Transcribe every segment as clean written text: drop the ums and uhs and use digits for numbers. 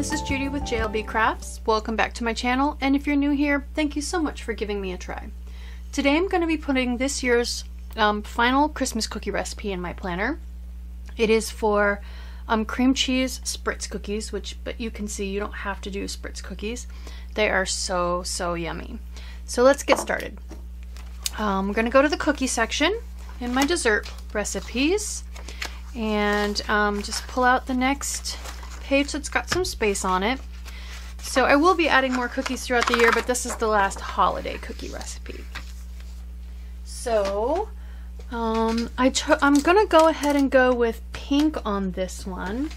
this is Judy with JLBCrafts. Welcome back to my channel, and if you're new here, thank you so much for giving me a try. Today I'm going to be putting this year's final Christmas cookie recipe in my planner. It is for cream cheese Spritz cookies, but you can see you don't have to do Spritz cookies. They are so yummy. So let's get started. I'm going to go to the cookie section in my dessert recipes and just pull out the next page that's got some space on it. So I will be adding more cookies throughout the year, but this is the last holiday cookie recipe. So I'm gonna go ahead and go with pink on this one,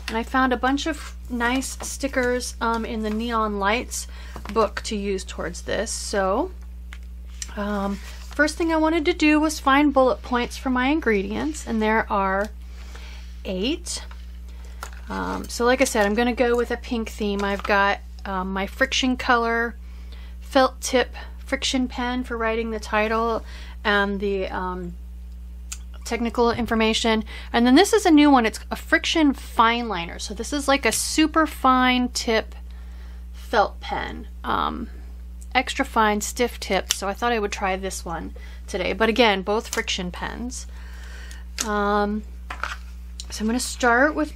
and I found a bunch of nice stickers in the Neon Lights book to use towards this. So first thing I wanted to do was find bullet points for my ingredients, and there are 8. So like I said, I'm going to go with a pink theme. I've got my Frixion color felt tip Frixion pen for writing the title and the technical information. And then this is a new one. It's a Frixion fine liner. So this is like a super fine tip felt pen. Extra fine stiff tip. So I thought I would try this one today. But again, both Frixion pens. So I'm going to start with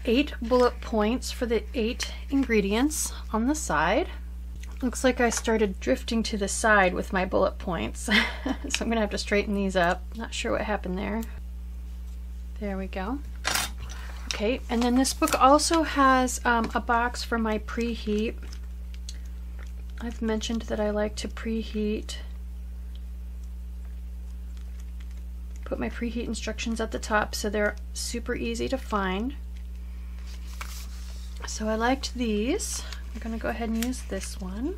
8 bullet points for the 8 ingredients on the side. Looks like I started drifting to the side with my bullet points. So I'm gonna have to straighten these up. Not sure what happened there. There we go. Okay, and then this book also has a box for my preheat. I've mentioned that I like to preheat. Put my preheat instructions at the top so they're super easy to find. So I liked these. I'm going to go ahead and use this one.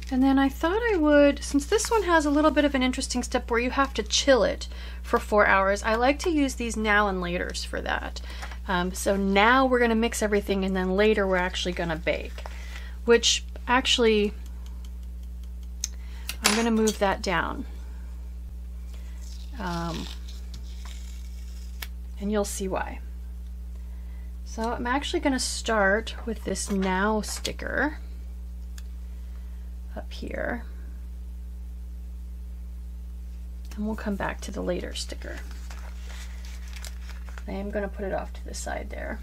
And then I thought I would, since this one has a little bit of an interesting step where you have to chill it for 4 hours, I like to use these now and laters for that. So now we're going to mix everything, and then later we're actually going to bake, which actually I'm going to move that down. And you'll see why. So I'm actually going to start with this now sticker up here, and we'll come back to the later sticker. I am going to put it off to the side there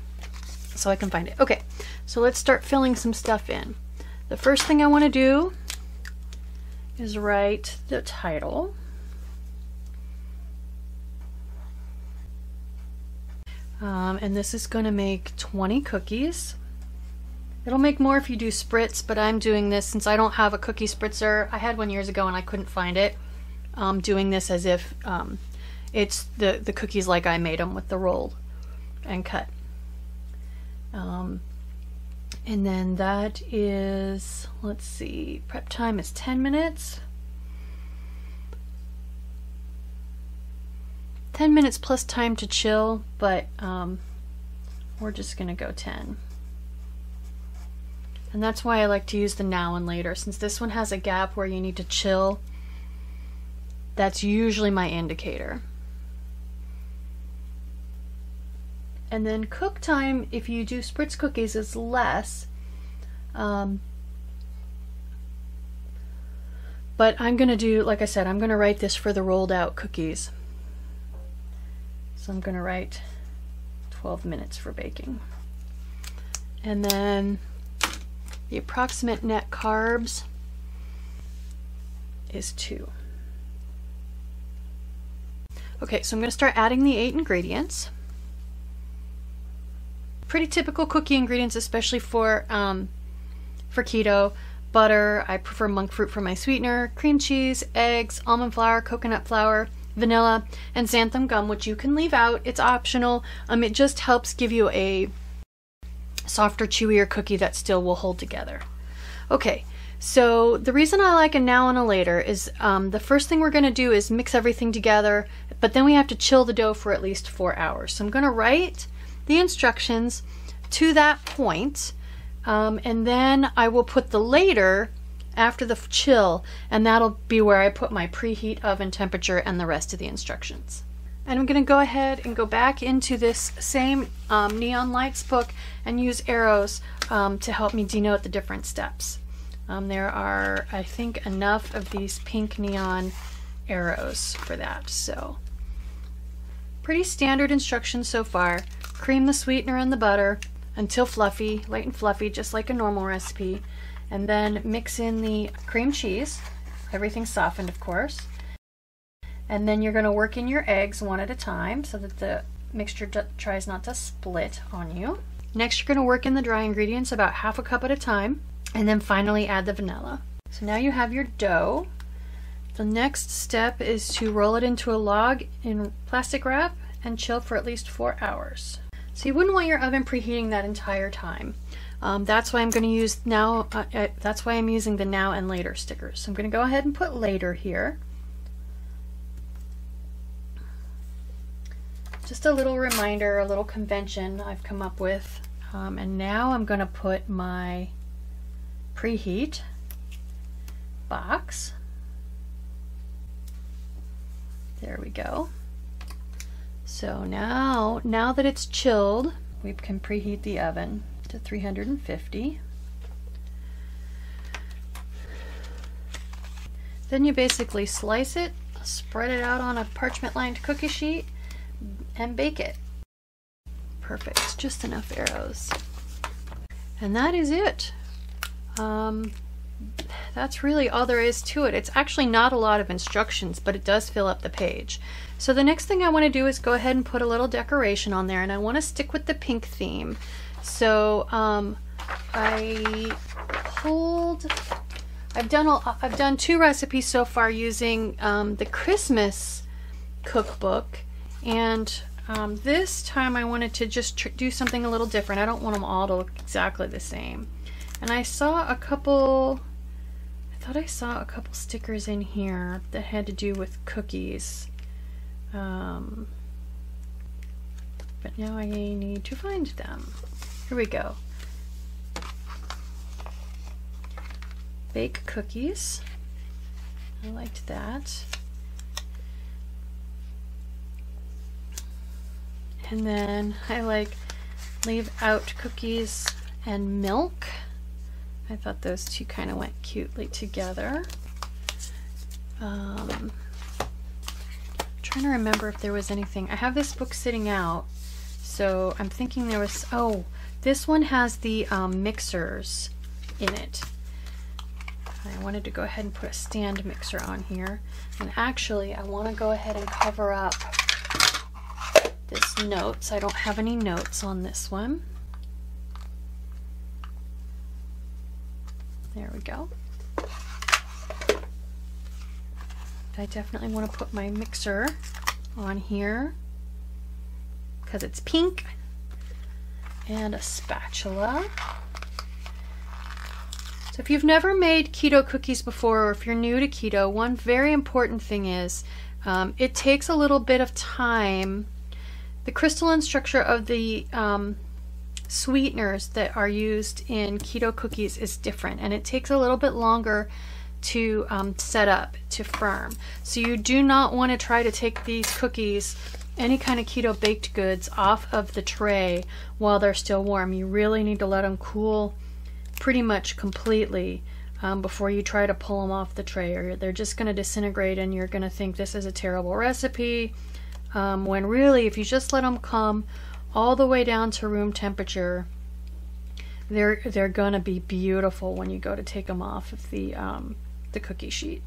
so I can find it. Okay, so let's start filling some stuff in. The first thing I want to do is write the title. And this is going to make 20 cookies. It'll make more if you do spritz, but I'm doing this since I don't have a cookie spritzer. I had one years ago and I couldn't find it. Doing this as if it's the cookies like I made them, with the roll and cut. And then that is, let's see, prep time is 10 minutes. 10 minutes plus time to chill, but we're just gonna go 10. And that's why I like to use the now and later. Since this one has a gap where you need to chill, that's usually my indicator. And then cook time, if you do spritz cookies, is less. But I'm gonna do, like I said, I'm gonna write this for the rolled out cookies. So I'm going to write 12 minutes for baking. And then the approximate net carbs is 2. Okay, so I'm going to start adding the 8 ingredients. Pretty typical cookie ingredients, especially for keto. Butter, I prefer Monkfruit for my sweetener, cream cheese, eggs, almond flour, coconut flour, vanilla, and Xanthan Gum, which you can leave out. It's optional. It just helps give you a softer, chewier cookie that still will hold together. Okay, so the reason I like a now and a later is the first thing we're going to do is mix everything together, but then we have to chill the dough for at least 4 hours. So I'm going to write the instructions to that point, and then I will put the later after the chill, and that'll be where I put my preheat oven temperature and the rest of the instructions. And I'm going to go ahead and go back into this same Neon Lights book and use arrows to help me denote the different steps. There are, I think, enough of these pink neon arrows for that. So pretty standard instructions so far. Cream the sweetener in the butter until fluffy, light and fluffy, just like a normal recipe. And then mix in the cream cheese. Everything's softened, of course. And then you're going to work in your eggs one at a time so that the mixture tries not to split on you. Next, you're going to work in the dry ingredients about half a cup at a time. And then finally add the vanilla. So now you have your dough. The next step is to roll it into a log in plastic wrap and chill for at least 4 hours. So you wouldn't want your oven preheating that entire time. That's why I'm going to use now. That's why I'm using the now and later stickers. So I'm going to go ahead and put later here. Just a little reminder, a little convention I've come up with. And now I'm going to put my preheat box. There we go. So now that it's chilled, we can preheat the oven to 350. Then you basically slice it, spread it out on a parchment lined cookie sheet, and bake it. Perfect, just enough arrows. And that is it. That's really all there is to it. It's actually not a lot of instructions, but it does fill up the page. So the next thing I want to do is go ahead and put a little decoration on there, and I want to stick with the pink theme. So I've done 2 recipes so far using the Christmas cookbook, and this time I wanted to just do something a little different. I don't want them all to look exactly the same. And I saw a couple, I thought I saw a couple stickers in here that had to do with cookies. But now I need to find them. Here we go. Bake cookies. I liked that. And then I like leave out cookies and milk. I thought those two kind of went cutely together. Trying to remember if there was anything. I have this book sitting out, so I'm thinking there was, oh, this one has the mixers in it. I wanted to go ahead and put a stand mixer on here. And actually, I want to go ahead and cover up this notes. I don't have any notes on this one. There we go. I definitely want to put my mixer on here because it's pink, and a spatula. So if you've never made keto cookies before, or if you're new to keto, one very important thing is it takes a little bit of time. The crystalline structure of the sweeteners that are used in keto cookies is different, and it takes a little bit longer to set up, to firm. So you do not want to try to take these cookies, any kind of keto baked goods, off of the tray while they're still warm. You really need to let them cool pretty much completely before you try to pull them off the tray, or they're just going to disintegrate and you're going to think this is a terrible recipe, when really if you just let them come all the way down to room temperature, they're gonna be beautiful when you go to take them off of the cookie sheet.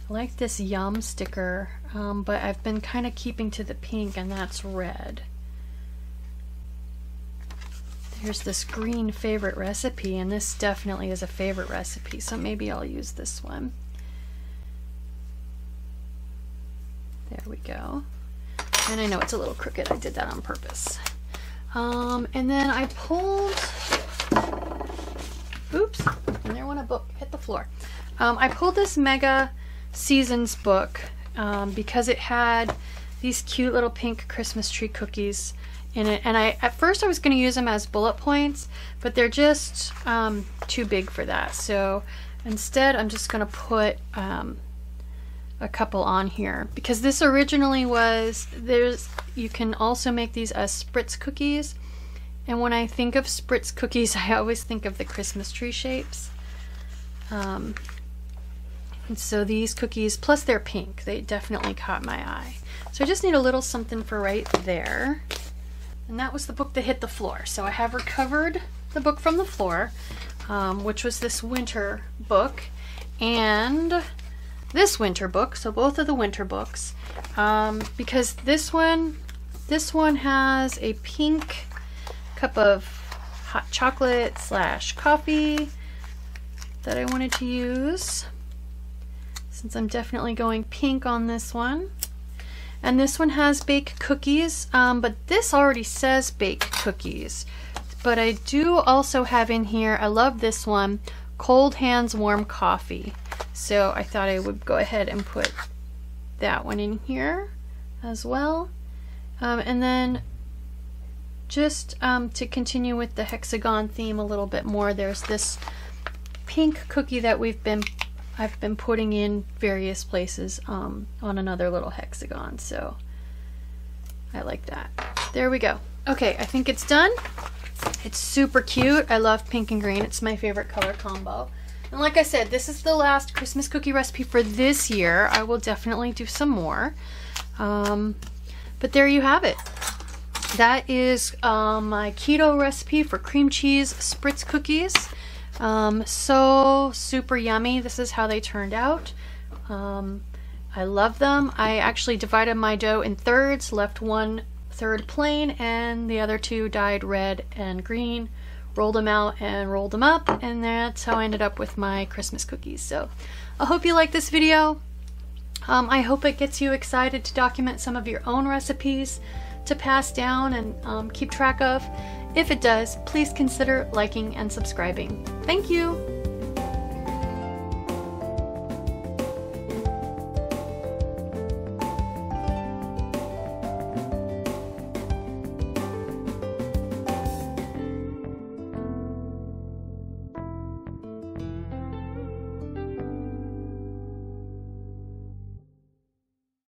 I like this yum sticker, but I've been kind of keeping to the pink, and that's red. There's this green favorite recipe, and this definitely is a favorite recipe, so maybe I'll use this one. There we go. And I know it's a little crooked. I did that on purpose. And then I pulled, oops, and there went a book, hit the floor. I pulled this Mega Seasons book because it had these cute little pink Christmas tree cookies in it. And at first I was going to use them as bullet points, but they're just too big for that. So Instead, I'm just going to put a couple on here because this originally was, you can also make these as Spritz cookies, and when I think of Spritz cookies I always think of the Christmas tree shapes. And so these cookies, plus they're pink, they definitely caught my eye. So I just need a little something for right there. And that was the book that hit the floor. So I have recovered the book from the floor, which was this winter book and this winter book. So both of the winter books, because this one has a pink cup of hot chocolate / coffee that I wanted to use, since I'm definitely going pink on this one. And this one has baked cookies, but this already says baked cookies. But I do also have in here, I love this one, cold hands warm coffee. So I thought I would go ahead and put that one in here as well. And then just to continue with the hexagon theme a little bit more, there's this pink cookie that I've been putting in various places on another little hexagon, so I like that. There we go. Okay, I think it's done. It's super cute. I love pink and green. It's my favorite color combo. And like I said, this is the last Christmas cookie recipe for this year. I will definitely do some more. But there you have it. That is my keto recipe for cream cheese Spritz cookies. So super yummy. This is how they turned out. I love them. I actually divided my dough in thirds, left 1/3 plain and the other 2 dyed red and green, rolled them out and rolled them up, and that's how I ended up with my Christmas cookies. So I hope you like this video. I hope it gets you excited to document some of your own recipes to pass down and keep track of. If it does, please consider liking and subscribing. Thank you!